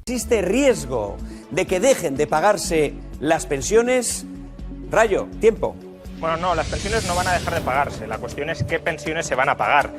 ¿Existe riesgo de que dejen de pagarse las pensiones? Rayo, tiempo. Bueno, no, las pensiones no van a dejar de pagarse. La cuestión es qué pensiones se van a pagar.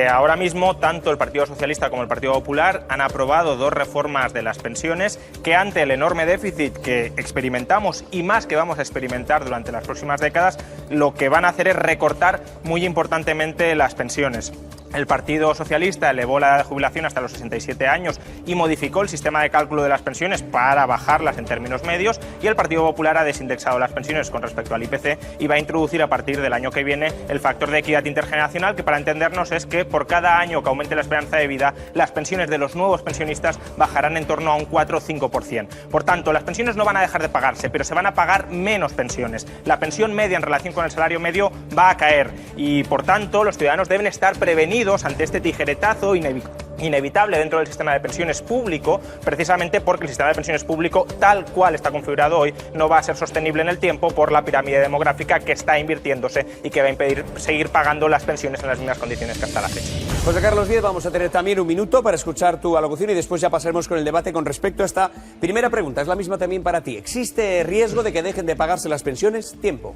Ahora mismo, tanto el Partido Socialista como el Partido Popular han aprobado dos reformas de las pensiones que, ante el enorme déficit que experimentamos y más que vamos a experimentar durante las próximas décadas, lo que van a hacer es recortar muy importantemente las pensiones. El Partido Socialista elevó la edad de jubilación hasta los 67 años y modificó el sistema de cálculo de las pensiones para bajarlas en términos medios, y el Partido Popular ha desindexado las pensiones con respecto al IPC y va a introducir a partir del año que viene el factor de equidad intergeneracional, que para entendernos es que por cada año que aumente la esperanza de vida, las pensiones de los nuevos pensionistas bajarán en torno a un 4 o 5%. Por tanto, las pensiones no van a dejar de pagarse, pero se van a pagar menos pensiones. La pensión media en relación con el salario medio va a caer y, por tanto, los ciudadanos deben estar prevenidos ante este tijeretazo inevitable dentro del sistema de pensiones público, precisamente porque el sistema de pensiones público, tal cual está configurado hoy, no va a ser sostenible en el tiempo por la pirámide demográfica que está invirtiéndose y que va a impedir seguir pagando las pensiones en las mismas condiciones que hasta la fecha. José Carlos Díez, vamos a tener también un minuto para escuchar tu alocución y después ya pasaremos con el debate con respecto a esta primera pregunta. Es la misma también para ti. ¿Existe riesgo de que dejen de pagarse las pensiones? Tiempo.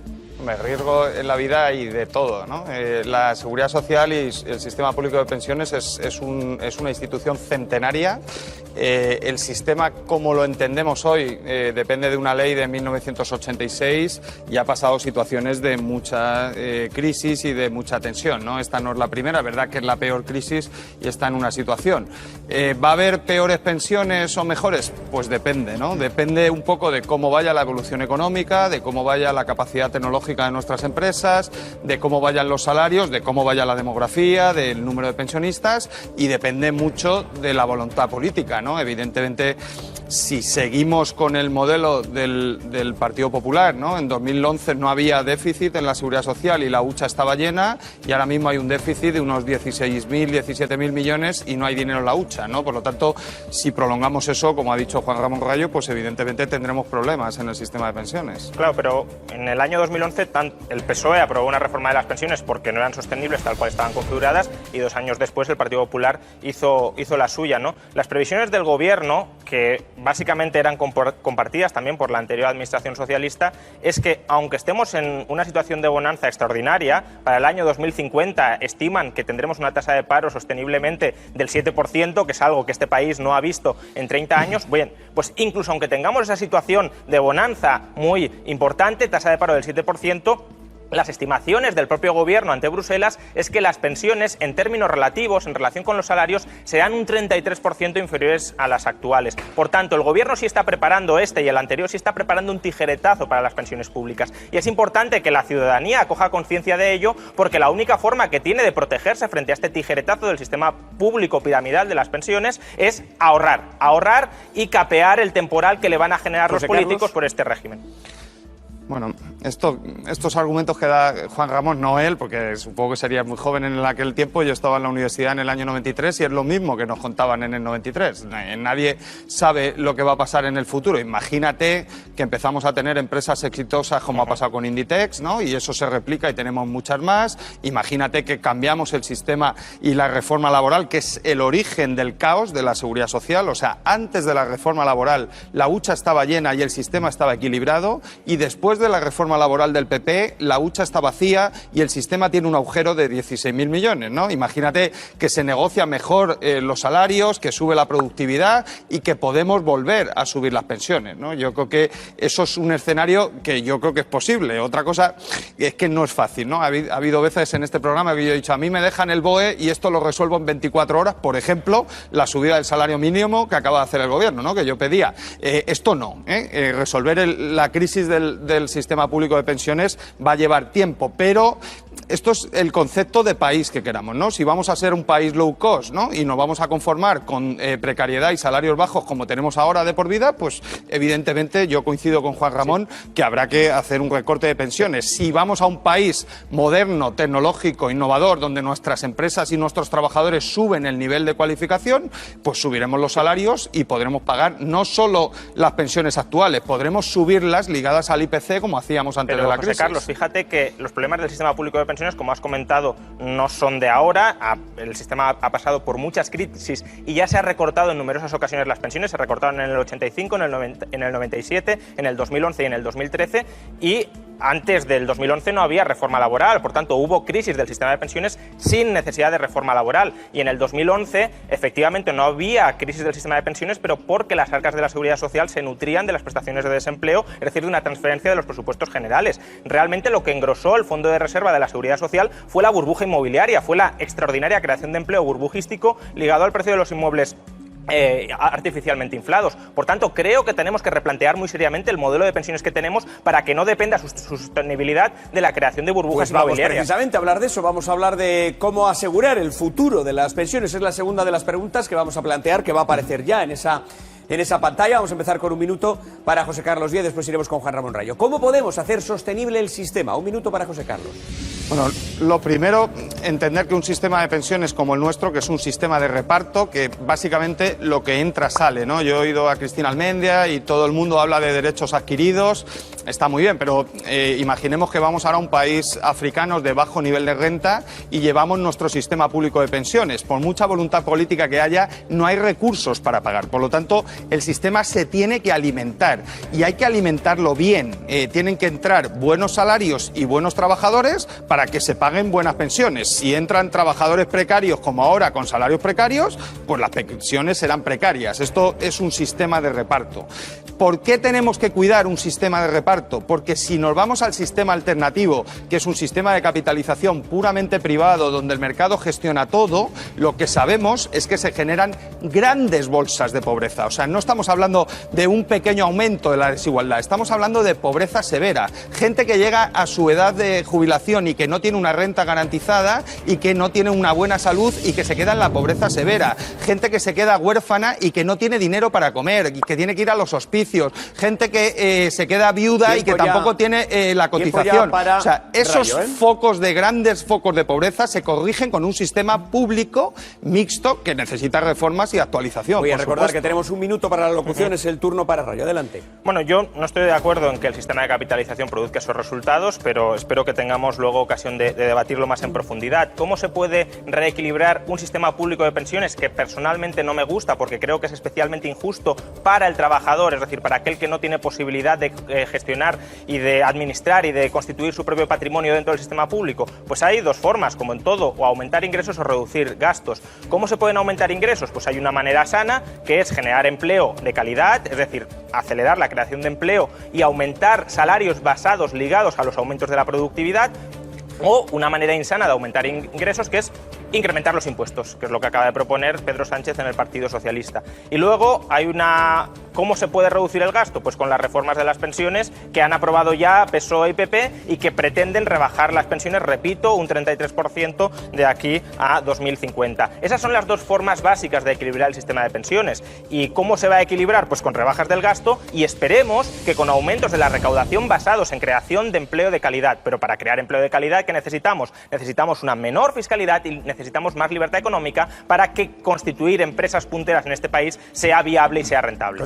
Riesgo en la vida hay de todo, ¿no? La seguridad social y el sistema público de pensiones es una institución centenaria. El sistema, como lo entendemos hoy, depende de una ley de 1986 y ha pasado situaciones de mucha crisis y de mucha tensión, ¿no? Esta no es la primera, es verdad que es la peor crisis y está en una situación. ¿Va a haber peores pensiones o mejores? Pues depende, ¿no? Depende un poco de cómo vaya la evolución económica, de cómo vaya la capacidad tecnológica de nuestras empresas, de cómo vayan los salarios, de cómo vaya la demografía, del número de pensionistas, y depende mucho de la voluntad política, ¿no? Evidentemente, si seguimos con el modelo del Partido Popular, ¿no? En 2011 no había déficit en la seguridad social y la hucha estaba llena, y ahora mismo hay un déficit de unos 16.000, 17.000 millones y no hay dinero en la hucha, ¿no? Por lo tanto, si prolongamos eso, como ha dicho Juan Ramón Rayo, pues evidentemente tendremos problemas en el sistema de pensiones. Claro, pero en el año 2011 el PSOE aprobó una reforma de las pensiones porque no eran sostenibles tal cual estaban configuradas, y 2 años después el Partido Popular hizo la suya, ¿no? Las previsiones del Gobierno, que básicamente eran compartidas también por la anterior administración socialista, es que aunque estemos en una situación de bonanza extraordinaria, para el año 2050 estiman que tendremos una tasa de paro sosteniblemente del 7%, que es algo que este país no ha visto en 30 años. Bien, pues incluso aunque tengamos esa situación de bonanza muy importante, tasa de paro del 7%, las estimaciones del propio Gobierno ante Bruselas es que las pensiones, en términos relativos, en relación con los salarios, serán un 33% inferiores a las actuales. Por tanto, el Gobierno sí está preparando y el anterior sí está preparando un tijeretazo para las pensiones públicas. Y es importante que la ciudadanía coja conciencia de ello, porque la única forma que tiene de protegerse frente a este tijeretazo del sistema público piramidal de las pensiones es ahorrar y capear el temporal que le van a generar los políticos por este régimen. Bueno, estos argumentos que da Juan Ramón, no él, porque supongo que sería muy joven en aquel tiempo. Yo estaba en la universidad en el año 93 y es lo mismo que nos contaban en el 93. Nadie sabe lo que va a pasar en el futuro. Imagínate que empezamos a tener empresas exitosas como ha pasado con Inditex, ¿no? Y eso se replica y tenemos muchas más. Imagínate que cambiamos el sistema y la reforma laboral, que es el origen del caos de la seguridad social. O sea, antes de la reforma laboral la hucha estaba llena y el sistema estaba equilibrado, y después de la reforma laboral del PP, la hucha está vacía y el sistema tiene un agujero de 16.000 millones, ¿no? Imagínate que se negocia mejor los salarios, que sube la productividad y que podemos volver a subir las pensiones, ¿no? Yo creo que eso es un escenario que yo creo que es posible. Otra cosa es que no es fácil, ¿no? Ha habido veces en este programa que yo he dicho, a mí me dejan el BOE y esto lo resuelvo en 24 horas, por ejemplo, la subida del salario mínimo que acaba de hacer el Gobierno, ¿no? Que yo pedía. Esto no, resolver la crisis del sistema público de pensiones va a llevar tiempo, pero esto es el concepto de país que queramos, ¿no? Si vamos a ser un país low cost, ¿no? Y nos vamos a conformar con precariedad y salarios bajos como tenemos ahora de por vida, pues evidentemente yo coincido con Juan Ramón que habrá que hacer un recorte de pensiones. Si vamos a un país moderno, tecnológico, innovador, donde nuestras empresas y nuestros trabajadores suben el nivel de cualificación, pues subiremos los salarios y podremos pagar no solo las pensiones actuales, podremos subirlas ligadas al IPC como hacíamos antes de la crisis. José Carlos, fíjate que los problemas del sistema público de pensiones, como has comentado, no son de ahora. El sistema ha pasado por muchas crisis y ya se ha recortado en numerosas ocasiones las pensiones. Se recortaron en el 85, en el 97, en el 2011 y en el 2013, y antes del 2011 no había reforma laboral, por tanto hubo crisis del sistema de pensiones sin necesidad de reforma laboral, y en el 2011 efectivamente no había crisis del sistema de pensiones, pero porque las arcas de la Seguridad Social se nutrían de las prestaciones de desempleo, es decir, de una transferencia de los presupuestos generales. Realmente lo que engrosó el Fondo de Reserva de la Seguridad Social fue la burbuja inmobiliaria, fue la extraordinaria creación de empleo burbujístico ligado al precio de los inmuebles artificialmente inflados. Por tanto, creo que tenemos que replantear muy seriamente el modelo de pensiones que tenemos para que no dependa su sostenibilidad de la creación de burbujas inmobiliarias. Precisamente a hablar de eso, vamos a hablar de cómo asegurar el futuro de las pensiones. Es la segunda de las preguntas que vamos a plantear, que va a aparecer ya en esa pantalla. Vamos a empezar con un minuto para José Carlos Díez, después iremos con Juan Ramón Rayo. ¿Cómo podemos hacer sostenible el sistema? Un minuto para José Carlos. Bueno, lo primero, entender que un sistema de pensiones como el nuestro, que es un sistema de reparto, que básicamente lo que entra sale, ¿no? Yo he oído a Cristina Almendia y todo el mundo habla de derechos adquiridos, está muy bien, pero imaginemos que vamos ahora a un país africano de bajo nivel de renta y llevamos nuestro sistema público de pensiones. Por mucha voluntad política que haya, no hay recursos para pagar. Por lo tanto, el sistema se tiene que alimentar y hay que alimentarlo bien. Tienen que entrar buenos salarios y buenos trabajadores para que se paguen buenas pensiones. Si entran trabajadores precarios como ahora con salarios precarios, pues las pensiones serán precarias. Esto es un sistema de reparto. ¿Por qué tenemos que cuidar un sistema de reparto? Porque si nos vamos al sistema alternativo, que es un sistema de capitalización puramente privado, donde el mercado gestiona todo, lo que sabemos es que se generan grandes bolsas de pobreza. O sea, no estamos hablando de un pequeño aumento de la desigualdad, estamos hablando de pobreza severa. Gente que llega a su edad de jubilación y que no tiene una renta garantizada y que no tiene una buena salud y que se queda en la pobreza severa. Gente que se queda huérfana y que no tiene dinero para comer y que tiene que ir a los hospicios. Gente que se queda viuda y que tampoco tiene la cotización. O sea, esos focos de grandes focos de pobreza se corrigen con un sistema público mixto que necesita reformas y actualización. Voy a recordar que tenemos un minuto para la locución, es el turno para Rayo. Adelante. Bueno, yo no estoy de acuerdo en que el sistema de capitalización produzca esos resultados, pero espero que tengamos luego ocasión de debatirlo más en profundidad. ¿Cómo se puede reequilibrar un sistema público de pensiones que personalmente no me gusta porque creo que es especialmente injusto para el trabajador, es decir, para aquel que no tiene posibilidad de gestionar y de administrar y de constituir su propio patrimonio dentro del sistema público? Pues hay dos formas, como en todo, o aumentar ingresos o reducir gastos. ¿Cómo se pueden aumentar ingresos? Pues hay una manera sana, que es generar empleo de calidad, es decir, acelerar la creación de empleo y aumentar salarios basados, ligados a los aumentos de la productividad, o una manera insana de aumentar ingresos, que es incrementar los impuestos, que es lo que acaba de proponer Pedro Sánchez en el Partido Socialista. Y luego hay una... ¿Cómo se puede reducir el gasto? Pues con las reformas de las pensiones que han aprobado ya PSOE y PP y que pretenden rebajar las pensiones, repito, un 33% de aquí a 2050. Esas son las dos formas básicas de equilibrar el sistema de pensiones. ¿Y cómo se va a equilibrar? Pues con rebajas del gasto y esperemos que con aumentos de la recaudación basados en creación de empleo de calidad. Pero para crear empleo de calidad, ¿qué necesitamos? Necesitamos una menor fiscalidad y necesitamos más libertad económica para que constituir empresas punteras en este país sea viable y sea rentable.